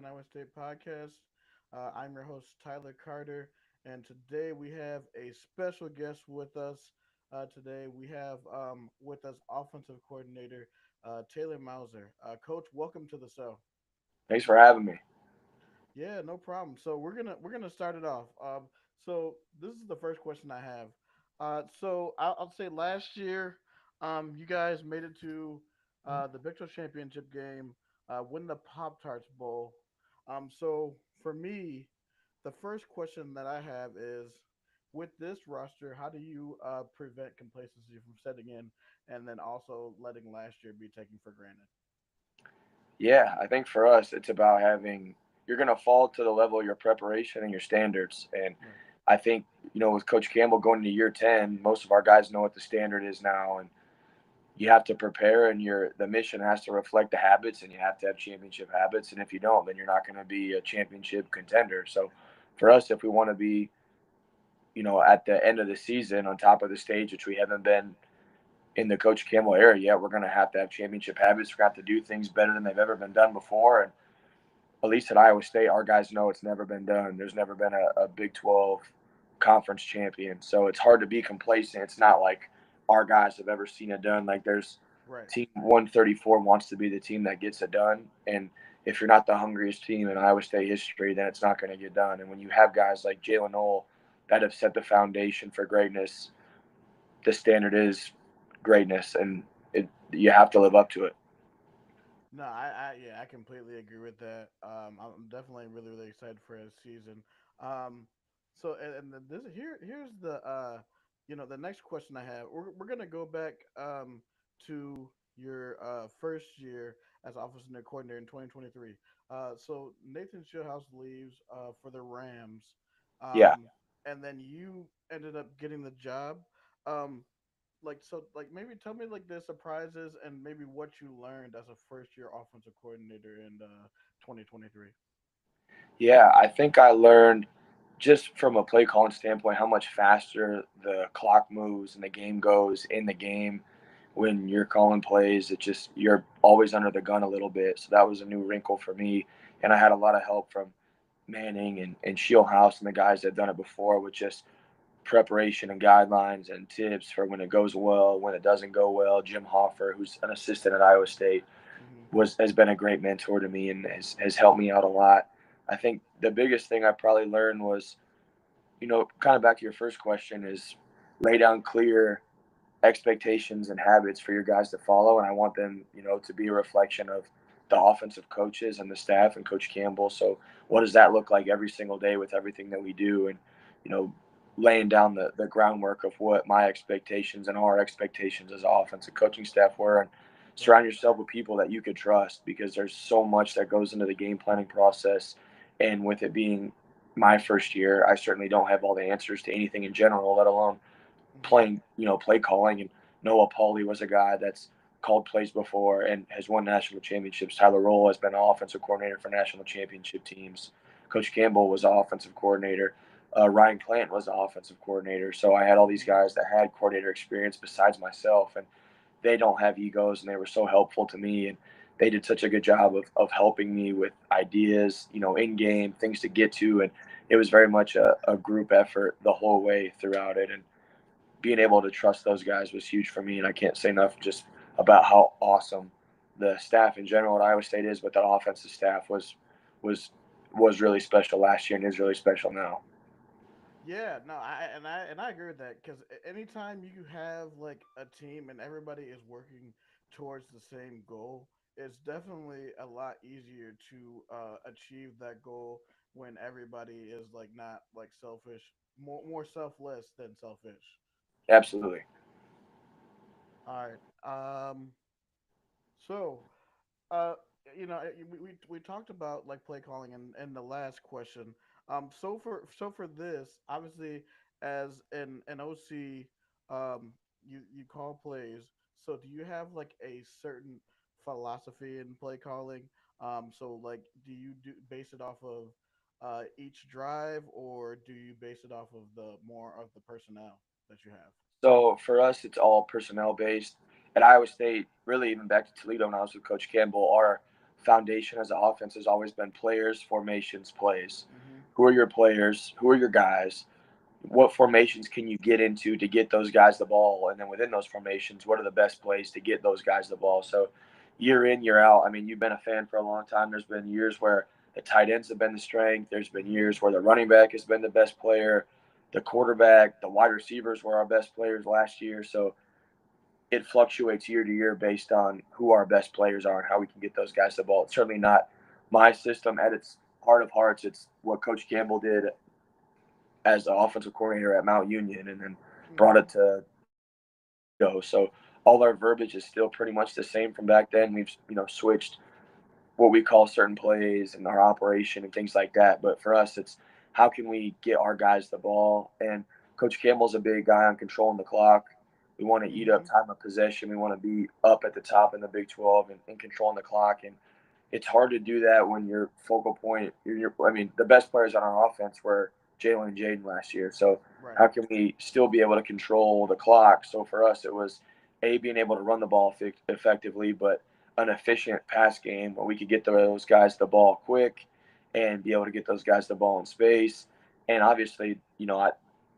Iowa State podcast. I'm your host, Tyler Carter, and today we have a special guest with us. Today we have with us offensive coordinator Taylor Mauser. Coach, welcome to the show. Thanks for having me. Yeah, no problem. So we're gonna start it off. So this is the first question I have. I'll say last year, you guys made it to the Big 12 championship game, win the Pop Tarts Bowl. So for me, the first question that I have is, with this roster, how do you prevent complacency from setting in, and then also letting last year be taken for granted? Yeah, I think for us, it's about you're going to fall to the level of your preparation and your standards. And Right. I think, with Coach Campbell going into year 10, most of our guys know what the standard is now. And you have to prepare, and the mission has to reflect the habits, and you have to have championship habits. And if you don't, then you're not going to be a championship contender. So for us, if we want to be, at the end of the season on top of the stage, which we haven't been in the Coach Campbell era yet, we're going to have championship habits. We're going to have to do things better than they've ever been done before. And at least at Iowa State, our guys know it's never been done. There's never been a Big 12 conference champion. So it's hard to be complacent. It's not like our guys have ever seen it done. Like there's Right. team 134 wants to be the team that gets it done. And if you're not the hungriest team in Iowa State history, then it's not going to get done. And when you have guys like Jalen Knoll that have set the foundation for greatness, the standard is greatness, and you have to live up to it. No, yeah, I completely agree with that. I'm definitely really excited for his season. Um, and this here's the next question I have. We're gonna go back to your first year as offensive coordinator in 2023. So Nathan Shieldhouse leaves for the Rams, Yeah. um, and then you ended up getting the job. Um, like maybe tell me like the surprises and maybe what you learned as a first year offensive coordinator in 2023. Yeah, I think I learned just from a play calling standpoint how much faster the clock moves and the game goes in the game when you're calling plays. It just you're always under the gun a little bit. So that was a new wrinkle for me. And I had a lot of help from Manning and Shieldhouse and the guys that had done it before with just preparation and guidelines and tips for when it goes well, when it doesn't go well. Jim Hoffer, who's an assistant at Iowa State, Hmm. has been a great mentor to me and has helped me out a lot. I think the biggest thing I probably learned was, kind of back to your first question, is lay down clear expectations and habits for your guys to follow. And I want them, to be a reflection of the offensive coaches and the staff and Coach Campbell. So what does that look like every single day with everything that we do? And, you know, laying down the groundwork of what my expectations and our expectations as an offensive coaching staff were, and Right. surround yourself with people that you could trust, because there's so much that goes into the game planning process. And with it being my first year, I certainly don't have all the answers to anything in general, let alone Hmm. playing, play calling. And Noah Pauly was a guy that's called plays before and has won national championships. Tyler Roll has been an offensive coordinator for national championship teams. Coach Campbell was an offensive coordinator. Ryan Plant was an offensive coordinator. So I had all these Hmm. guys that had coordinator experience besides myself, and they don't have egos, and they were so helpful to me. And they did such a good job of helping me with ideas, in game, things to get to. And it was very much a group effort the whole way throughout it. And being able to trust those guys was huge for me. And I can't say enough just about how awesome the staff in general at Iowa State is, but that offensive staff was was really special last year and is really special now. Yeah, no, I agree with that because anytime you have like a team and everybody is working towards the same goal, it's definitely a lot easier to achieve that goal when everybody is like not like selfish, more selfless than selfish. Absolutely. All right. So, uh, we talked about like play calling in the last question. So for this, obviously, as an OC, you call plays. So do you have like a certain philosophy in play calling? So like, do you base it off of each drive, or do you base it off of the more of the personnel that you have? So for us, it's all personnel based. At Iowa State, really even back to Toledo when I was with Coach Campbell, foundation as an offense has always been players, formations, plays. Mm-hmm. Who are your players? Who are your guys? What formations can you get into to get those guys the ball? And then within those formations, what are the best plays to get those guys the ball? So year in, year out, I mean, you've been a fan for a long time. There's been years where the tight ends have been the strength. There's been Mm-hmm. years where the running back has been the best player. The quarterback, the wide receivers were our best players last year. So it fluctuates year to year based on who our best players are and how we can get those guys the ball. It's certainly not my system at its heart of hearts. It's what Coach Campbell did as the offensive coordinator at Mount Union, and then brought Mm-hmm. it to go. So all our verbiage is still pretty much the same from back then. We've switched what we call certain plays and our operation and things like that. But for us, it's how can we get our guys the ball? And Coach Campbell's a big guy on controlling the clock. We want to eat up Mm-hmm. time of possession. We want to be up at the top in the Big 12 and controlling the clock. And it's hard to do that when your focal point, I mean, the best players on our offense were Jalen and Jaden last year. So Right. how can we still be able to control the clock? So for us, it was being able to run the ball effectively, but an efficient pass game where we could get those guys the ball quick and be able to get those guys the ball in space. And obviously,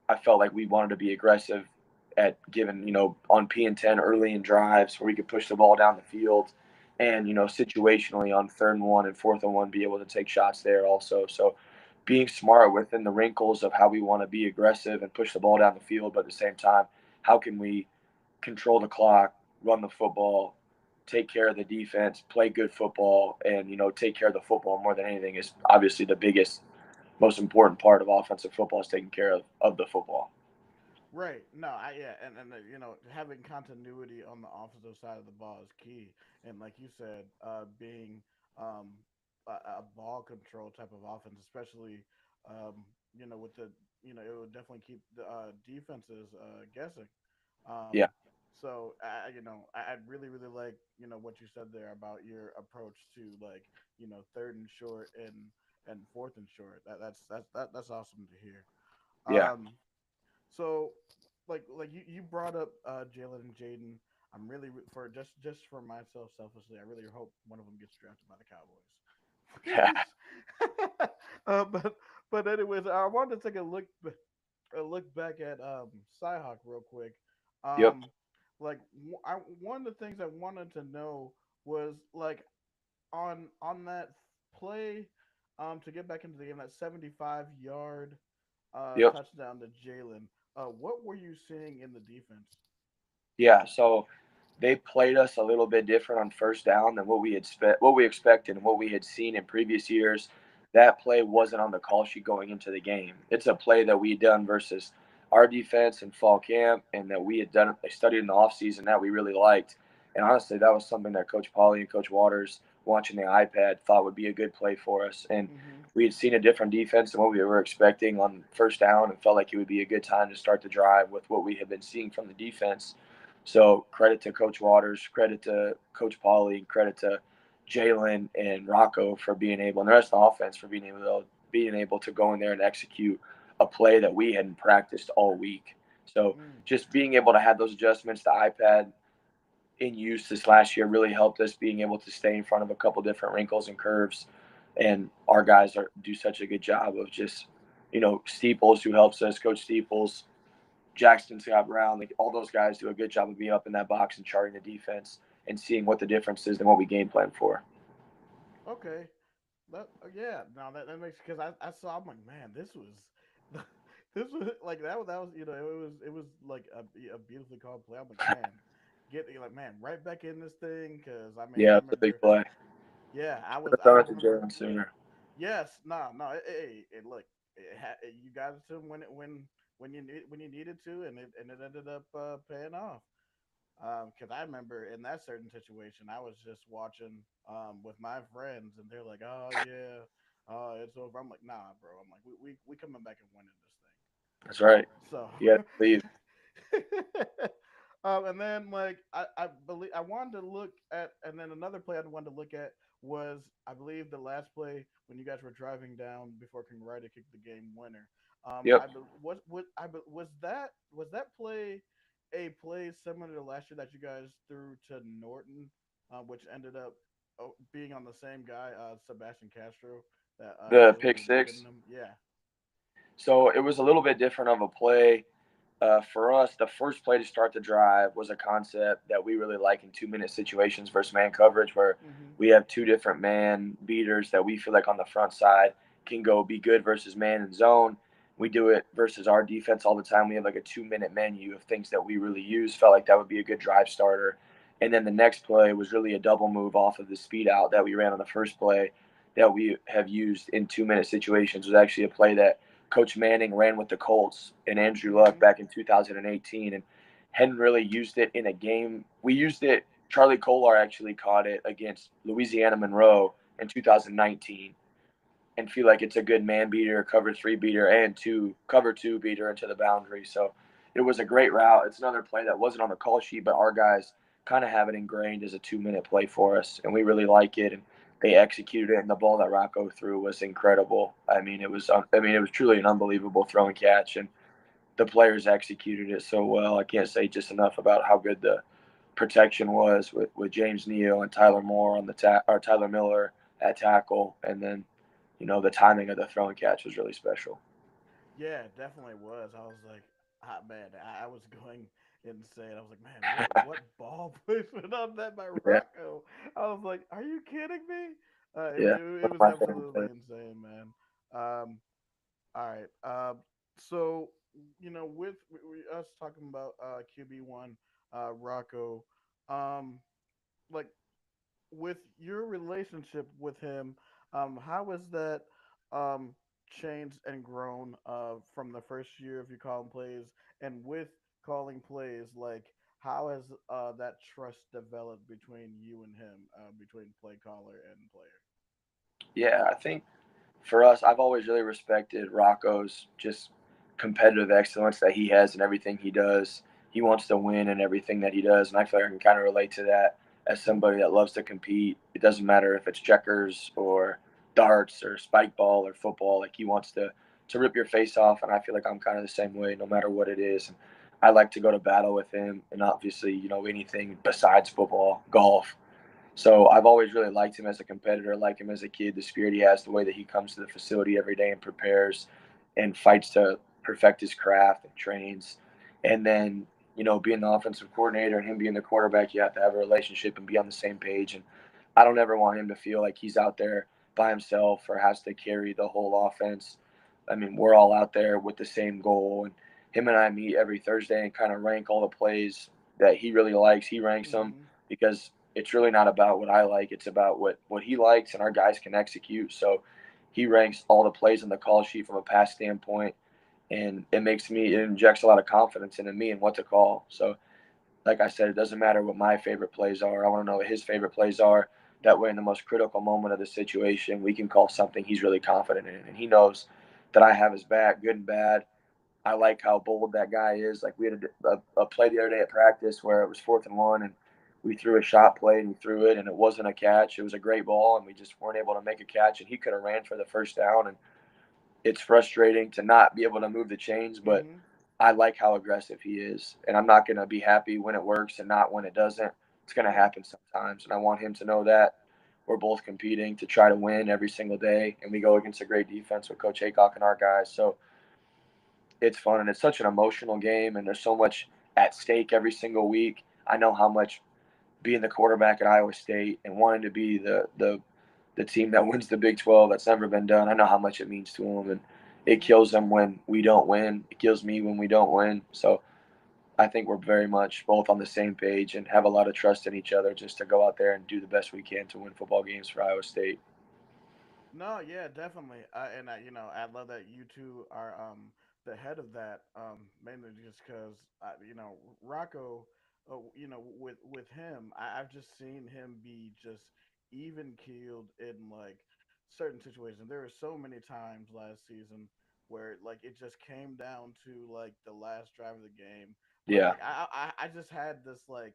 I felt like we wanted to be aggressive at giving, on P and 10 early in drives where we could push the ball down the field and, situationally on 3rd and 1 and 4th and 1, be able to take shots there also. So being smart within the wrinkles of how we want to be aggressive and push the ball down the field, but at the same time, how can we control the clock, run the football, take care of the defense, play good football, and take care of the football more than anything is obviously the biggest, most important part of offensive football is taking care of the football. Right. No, I yeah, and having continuity on the offensive side of the ball is key. And like you said, being um a ball control type of offense, especially with the it would definitely keep the defenses guessing. Yeah, So I really like what you said there about your approach to like 3rd and short and 4th and short. That's awesome to hear. yeah. Um, so, like you brought up Jalen and Jaden. I'm really for just for myself selfishly. I really hope one of them gets drafted by the Cowboys. But anyways, I wanted to take a look back at Cyhawk real quick. Yep. Um, one of the things I wanted to know was like on that play to get back into the game, that 75-yard Yep. touchdown to Jalen. What were you seeing in the defense? Yeah. So they played us a little bit different on 1st down than what we expected and what we had seen in previous years. That play wasn't on the call sheet going into the game. It's a play that we had done versus our defense in fall camp and that we had done they studied in the offseason that we really liked. And honestly, that was something that Coach Pauly and Coach Waters watching the iPad thought would be a good play for us. And Mm-hmm. we had seen a different defense than what we were expecting on 1st down and felt like it would be a good time to start the drive with what we had been seeing from the defense. So credit to Coach Waters, credit to Coach Pauly, credit to Jalen and Rocco for being able, and the rest of the offense for being able to go in there and execute a play that we hadn't practiced all week. So Mm. just being able to have those adjustments, the iPad in use this last year really helped us being able to stay in front of a couple different wrinkles and curves. And our guys do such a good job of just, Steeples, who helps us, Coach Steeples, Jackson Scott Brown, like all those guys do a good job of being up in that box and charting the defense and seeing what the difference is and what we game plan for. Okay. Yeah. Now that makes because I saw. I'm like, man, this was this was like that was it was like a beautifully called play. I'm like, man, like man, right back in this thing because I mean I Yeah, it's a big remember. play. Yeah, Should have I thrown it to remember. Jalen sooner. Yes, no, no. Look, you got it to him when you needed to, and it ended up paying off. Because I remember in that certain situation, I was just watching with my friends, and they're like, "Oh yeah, it's over." I'm like, "Nah, bro." I'm like, "We coming back and winning That's right. this thing." You have to leave. And then like I believe I wanted to look at, and then another play I wanted to look at was I believe the last play when you guys were driving down before King Ryder kicked the game winner. Yep. Was that play a play similar to last year that you guys threw to Norton, which ended up being on the same guy, Sebastian Castro, that The was pick really big in six. him. Yeah. So it was a little bit different of a play. For us, the first play to start the drive was a concept that we really like in 2 minute situations versus man coverage, where Hmm. we have two different man beaters that we feel like on the front side can go be good versus man and zone. We do it versus our defense all the time. We have like a 2 minute menu of things that we really use. Felt like that would be a good drive starter. And then the next play was really a double move off of the speed out that we ran on the first play that we have used in 2 minute situations. It was actually a play that Coach Manning ran with the Colts and Andrew Luck Hmm. back in 2018 and hadn't really used it in a game. We used it. Charlie Kolar actually caught it against Louisiana Monroe in 2019 and feel like it's a good man beater, cover three beater, and two cover two beater into the boundary. So it was a great route. It's another play that wasn't on the call sheet, but our guys kind of have it ingrained as a 2 minute play for us, and we really like it. And they executed it, and the ball that Rocco threw was incredible. I mean, it was truly an unbelievable throw and catch, and the players executed it so well. I can't say just enough about how good the protection was with James Neal and Tyler Moore on or Tyler Miller at tackle, and then the timing of the throw and catch was really special. Yeah, it definitely was. I was like, man, I was going insane. I was like, man, what ball placement on that by Yeah, Rocco? I was like, are you kidding me? yeah, It one of was my favorite absolutely players. insane, man. Um, all right. So with us talking about QB1, Rocco, um, like with your relationship with him, how has that um, changed and grown from the first year of you calling plays, and with calling plays, like how has that trust developed between you and him, between play caller and player? Yeah, I think for us, I've always really respected Rocco's just competitive excellence that he has in everything he does. He wants to win in everything that he does, and I feel like I can kind of relate to that as somebody that loves to compete. It doesn't matter if it's checkers or darts or spike ball or football. Like he wants to rip your face off, and I feel like I'm kind of the same way, no matter what it is. And I like to go to battle with him, and obviously, anything besides football, golf. So I've always really liked him as a competitor, like him as a kid, the spirit he has, the way that he comes to the facility every day and prepares and fights to perfect his craft and trains. And then, being the offensive coordinator and him being the quarterback, you have to have a relationship and be on the same page. And I don't ever want him to feel like he's out there by himself or has to carry the whole offense. I mean, we're all out there with the same goal. And him and I meet every Thursday and kind of rank all the plays that he really likes. He ranks them Mm-hmm. because it's really not about what I like. It's about what he likes and our guys can execute. So he ranks all the plays on the call sheet from a pass standpoint, and it injects a lot of confidence into me and what to call. So like I said, it doesn't matter what my favorite plays are. I want to know what his favorite plays are. That way, in the most critical moment of the situation, we can call something he's really confident in, and he knows that I have his back, good and bad. I like how bold that guy is. Like we had a play the other day at practice where it was 4th and 1, and we threw a shot play and he threw it, and it wasn't a catch. It was a great ball, and we just weren't able to make a catch. And he could have ran for the first down. And it's frustrating to not be able to move the chains, but Mm-hmm. I like how aggressive he is, and I'm not going to be happy when it works and not when it doesn't. It's going to Yeah. happen sometimes, and I want him to know that we're both competing to try to win every single day, and we go against a great defense with Coach Haycock and our guys. So it's fun, and it's such an emotional game, and there's so much at stake every single week. I know how much being the quarterback at Iowa State and wanting to be the team that wins the Big 12 that's never been done. I know how much it means to them, and it Mm-hmm. kills them when we don't win. It kills me when we don't win. So I think we're very much both on the same page and have a lot of trust in each other just to go out there and do the best we can to win football games for Iowa State. No, yeah, definitely. And I love that you two are the head of that. Mainly just because Rocco, with him, I've just seen him be just even keeled in like certain situations. There were so many times last season where like it just came down to like the last drive of the game. But Yeah, like I just had this like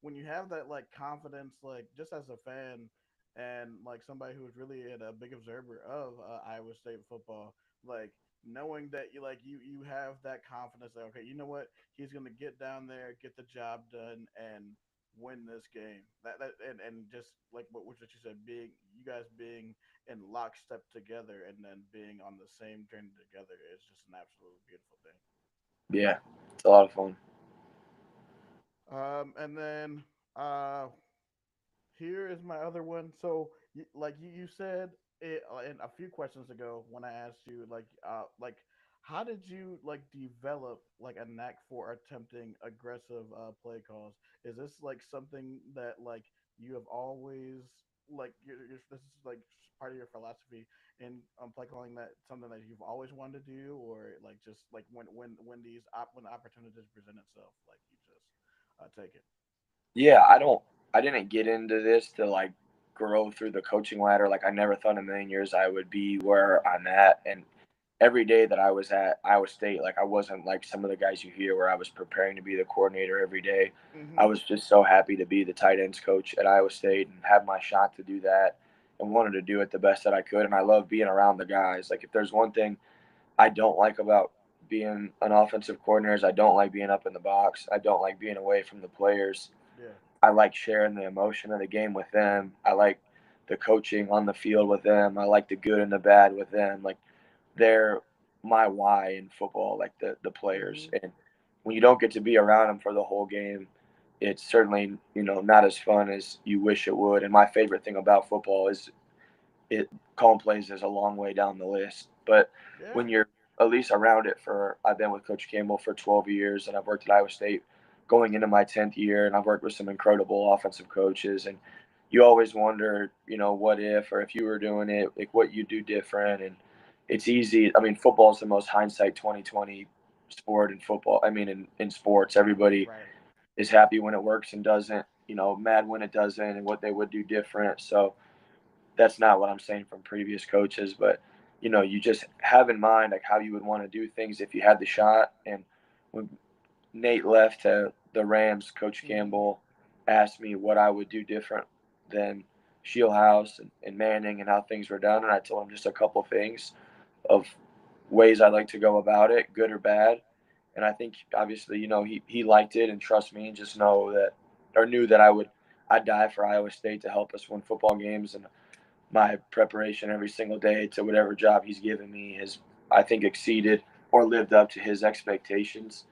when you have that like confidence, like just as a fan and like somebody who was really a big observer of Iowa State football, like knowing that you have that confidence that okay, you know what, he's gonna get down there, get the job done, and win this game. And just like what you said, being you guys being in lockstep together and then being on the same journey together is just an absolutely beautiful thing. Yeah, it's a lot of fun. And then uh, here is my other one. So, you said it in a few questions ago when I asked you, how did you like develop like a knack for attempting aggressive play calls? Is this like something that like you have always this is like part of your philosophy in play calling, that something that you've always wanted to do, or like just like when the opportunities present itself, like you just take it? Yeah, I didn't get into this to like grow through the coaching ladder. Like I never thought in a million years I would be where I'm at. And every day that I was at Iowa State, like I wasn't like some of the guys you hear where I was preparing to be the coordinator every day. I Mm-hmm. was just so happy to be the tight ends coach at Iowa State and have my shot to do that and wanted to do it the best that I could. And I love being around the guys. Like if there's one thing I don't like about being an offensive coordinator is I don't like being up in the box. I don't like being away from the players. Yeah. I like sharing the emotion of the game with them. I like the coaching on the field with them. I like the good and the bad with them. Like they're my why in football, like the players. Mm-hmm. And when you don't get to be around them for the whole game, it's certainly not as fun as you wish it would. And my favorite thing about football is it calling plays is a long way down the list. But Yeah. when you're at least around it for, I've been with Coach Campbell for 12 years, and I've worked at Iowa State going into my 10th year, and I've worked with some incredible offensive coaches. And you always wonder, what if, or if you were doing it, like what you do different. And it's easy. I mean, football is the most hindsight 2020 sport in football. I mean, in sports, everybody Right. is happy when it works and doesn't, mad when it doesn't, and what they would do different. So that's not what I'm saying from previous coaches, but you just have in mind like how you would want to do things if you had the shot. And when Nate left to the Rams, Coach Mm-hmm. Campbell asked me what I would do different than Shieldhouse and Manning and how things were done, and I told him just a couple of things of ways I'd like to go about it, good or bad. And I think obviously, he liked it and trust me and just know that or knew that I'd die for Iowa State to help us win football games. And my preparation every single day to whatever job he's given me has, I think, exceeded or lived up to his expectations.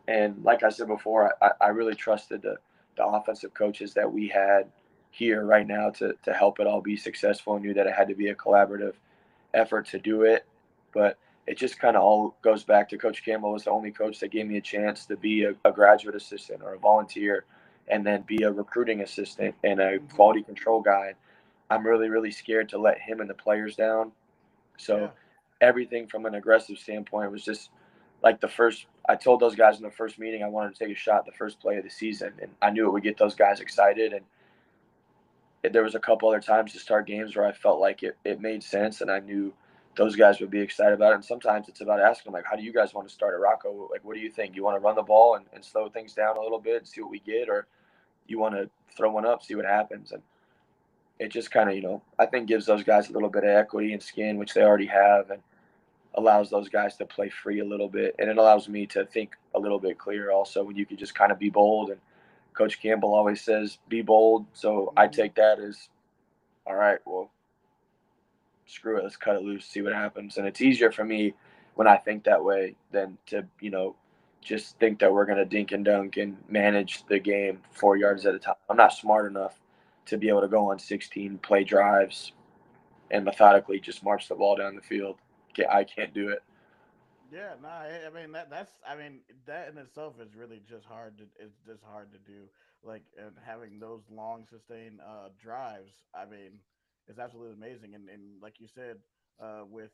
And like I said before, I really trusted the offensive coaches that we had here right now to help it all be successful, and knew that it had to be a collaborative effort to do it. But it just kind of all goes back to Coach Campbell was the only coach that gave me a chance to be a graduate assistant or a volunteer and then be a recruiting assistant and a Mm-hmm. quality control guy. I'm really, really scared to let him and the players down. Yeah. So everything from an aggressive standpoint was just like the first. I told those guys in the first meeting I wanted to take a shot the first play of the season, and I knew it would get those guys excited. And there was a couple other times to start games where I felt like it made sense, and I knew those guys would be excited about it. And sometimes it's about asking them, like, how do you guys want to start at Rocco? Like, what do you think? You want to run the ball and slow things down a little bit and see what we get, or you want to throw one up, see what happens? And it just kind of, I think gives those guys a little bit of equity and skin, which they already have, and allows those guys to play free a little bit. And it allows me to think a little bit clearer also when you can just kind of be bold. And Coach Campbell always says, be bold. So I Mm-hmm. take that as, all right, well, screw it, let's cut it loose, see what happens. And it's easier for me when I think that way than to, just think that we're going to dink and dunk and manage the game 4 yards Right. at a time. I'm not smart enough to be able to go on 16 play drives and methodically just march the ball down the field. I can't do it. Yeah, no, I mean that's I mean that in itself is really just hard to it's just hard to do. Like, and having those long sustained drives, I mean, it's absolutely amazing. And like you said, with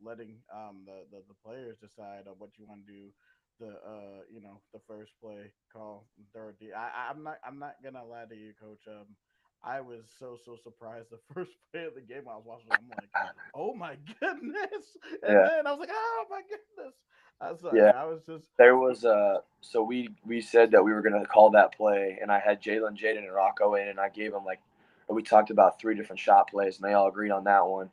letting the players decide on what you want to do, the first play call, third D. I'm not gonna lie to you, Coach. I was so surprised the first play of the game I was watching. I'm like, oh my goodness. And Yeah, then I was like, oh my goodness. yeah. I was just There was so we said that we were gonna call that play, and I had Jalen, Jaden, and Rocco in, and I gave them like, we talked about three different shot plays, and they all agreed on that one.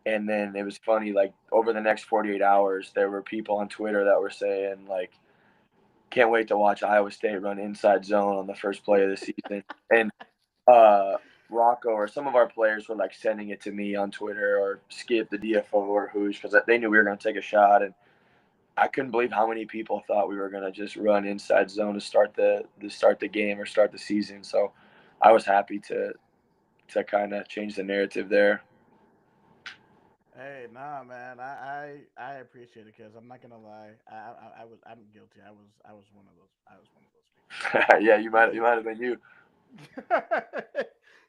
And then it was funny, like over the next 48 hours, there were people on Twitter that were saying like can't wait to watch Iowa State run inside zone on the first play of the season. And uh, Rocco or some of our players were like sending it to me on Twitter or Skip the DFO or Hoosh because they knew we were going to take a shot. And I couldn't believe how many people thought we were going to just run inside zone to start the game or start the season. So I was happy to kind of change the narrative there. Hey, nah, man. I appreciate it because I'm not gonna lie. I'm guilty. I was one of those. I was one of those people. Yeah, you You might you might have been you.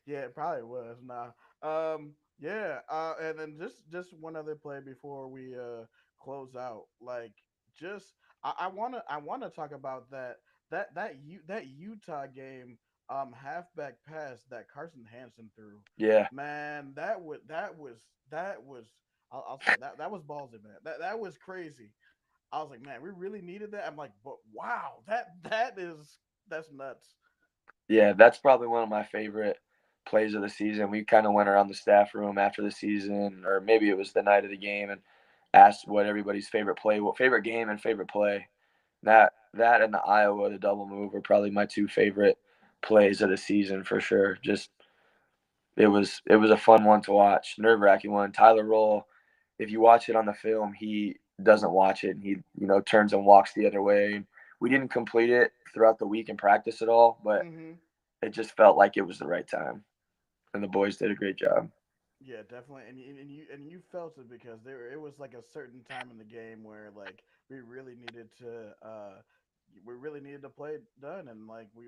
yeah, it probably was. Nah. Yeah. And then just one other play before we close out. Like, just I wanna talk about that Utah game. Halfback pass that Carson Hansen threw. Yeah, Man, that was. I'll say that was ballsy, man. That was crazy. I was like, man, we really needed that. I'm like, but wow, that's nuts. yeah, that's probably one of my favorite plays of the season. We kind of went around the staff room after the season, or maybe it was the night of the game, and asked what everybody's favorite game, and favorite play. That and the Iowa the double move were probably my two favorite plays of the season for sure. Just it was a fun one to watch, nerve wracking one. Tyler Roll, if you watch it on the film, he doesn't watch it and he turns and walks the other way. We didn't complete it throughout the week in practice at all, but Hmm. it just felt like it was the right time, and the boys did a great job. Yeah, definitely, and you felt it because there it was like a certain time in the game where like we really needed to play it done, and like we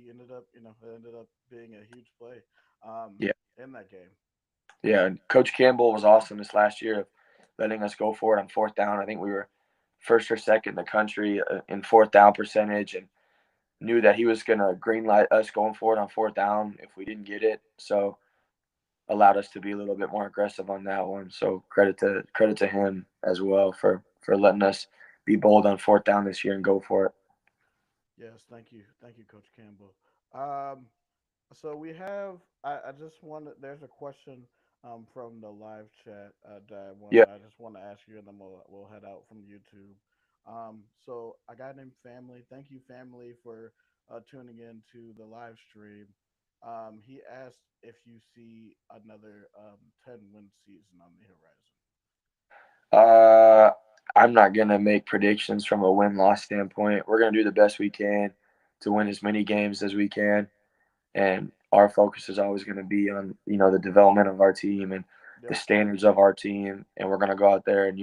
ended up it ended up being a huge play Yeah, in that game. yeah. And Coach Campbell was awesome this last year of letting us go for it on fourth down. I think we were first or second in the country in fourth down percentage, and knew that he was going to green light us going for it on fourth down if we didn't get it. So allowed us to be a little bit more aggressive on that one. So credit to him as well for letting us be bold on fourth down this year and go for it. Yes, thank you, Coach Campbell. So we have. I just want. There's a question from the live chat that Yeah. I just want to ask you, and then we'll head out from YouTube. So a guy named Family. Thank you, Family, for tuning in to the live stream. He asked if you see another 10-win season on the horizon. Uh, I'm not gonna make predictions from a win loss standpoint. We're gonna do the best we can to win as many games as we can, and our focus is always going to be on the development of our team and the Yep. standards of our team, and we're going to go out there and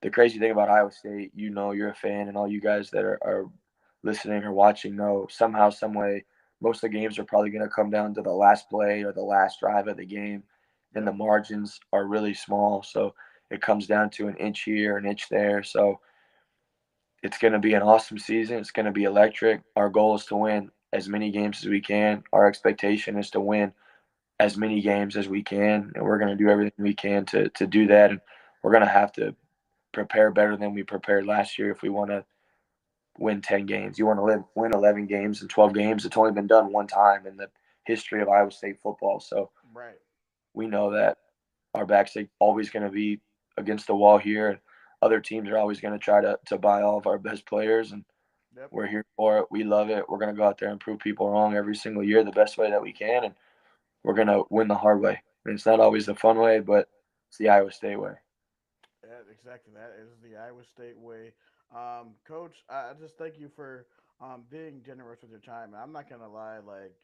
the crazy thing about Iowa State, you're a fan, and all you guys that are listening or watching know somehow, some way, most of the games are probably going to come down to the last play or the last drive of the game, and the Yep. margins are really small, so it comes down to an inch here, an inch there. So it's going to be an awesome season. It's going to be electric. Our goal is to win as many games as we can. Our expectation is to win as many games as we can, and we're going to do everything we can to do that. And we're going to have to prepare better than we prepared last year if we want to win 10 games. You want to win 11 games and 12 games. It's only been done one time in the history of Iowa State football. So Right. we know that our backs are always going to be against the wall here. And other teams are always going to try to buy all of our best players, and Yep. we're here for it. We love it. We're going to go out there and prove people wrong every single year the best way that we can, and we're going to win the hard way. And it's not always the fun way, but it's the Iowa State way. Yeah, exactly. That is the Iowa State way. Coach, I just thank you for being generous with your time. I'm not gonna lie, like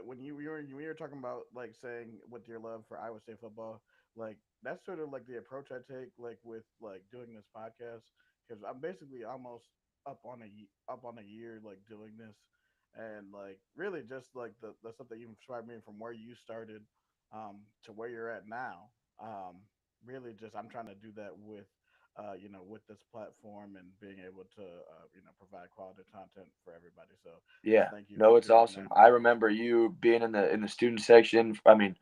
when you were talking about like saying with your love for Iowa State football, like that's sort of like the approach I take like with like doing this podcast because I'm basically almost up on a year like doing this, and like really just like the stuff that you described me from where you started to where you're at now. Really just I'm trying to do that with with this platform and being able to provide quality content for everybody. So just Yeah. thank you for No, it's doing awesome. that. I remember you being in the student section. I mean,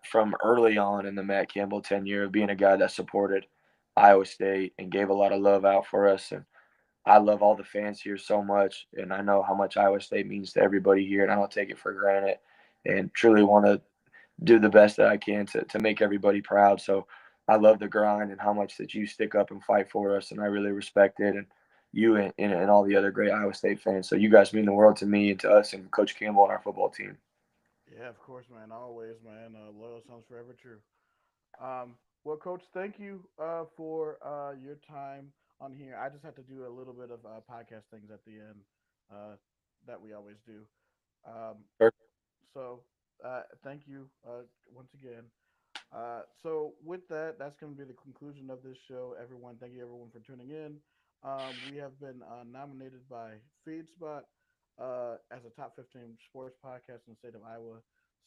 from early on in the Matt Campbell tenure of being a guy that supported Iowa State and gave a lot of love out for us. And I love all the fans here so much, and I know how much Iowa State means to everybody here, and I don't take it for granted. And truly want to do the best that I can to make everybody proud. So I love the grind and how much that you stick up and fight for us, and I really respect it. And you and all the other great Iowa State fans. So you guys mean the world to me and to us and Coach Campbell and our football team. Yeah, of course, man. Always, man. Loyal sounds forever true. Well, Coach, thank you for your time on here. I just had to do a little bit of podcast things at the end uh, that we always do. Um, so, thank you once again. So, with that, that's going to be the conclusion of this show. Everyone, thank you everyone for tuning in. We have been nominated by FeedSpot as a top 15 sports podcast in the state of Iowa.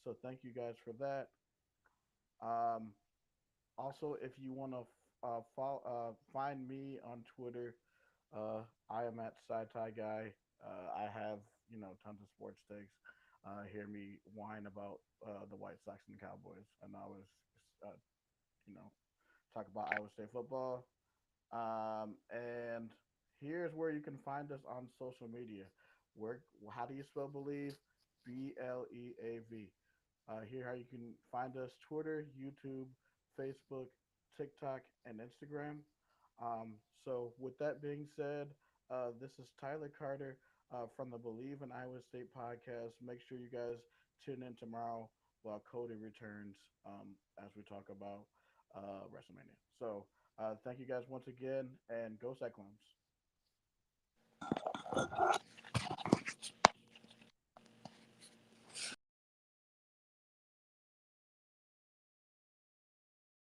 So, thank you guys for that. Um, Also, if you want to find me on Twitter, I am at SciTie Guy. I have tons of sports takes. Hear me whine about the White Sox and the Cowboys, and I was uh, you know talk about Iowa State football. And here's where you can find us on social media. Where How do you spell believe? BLEAV. Here, how you can find us: Twitter, YouTube, Facebook, TikTok, and Instagram. So, with that being said, this is Tyler Carter from the Believe in Iowa State podcast. Make sure you guys tune in tomorrow while Cody returns as we talk about WrestleMania. So, thank you guys once again, and go Cyclones.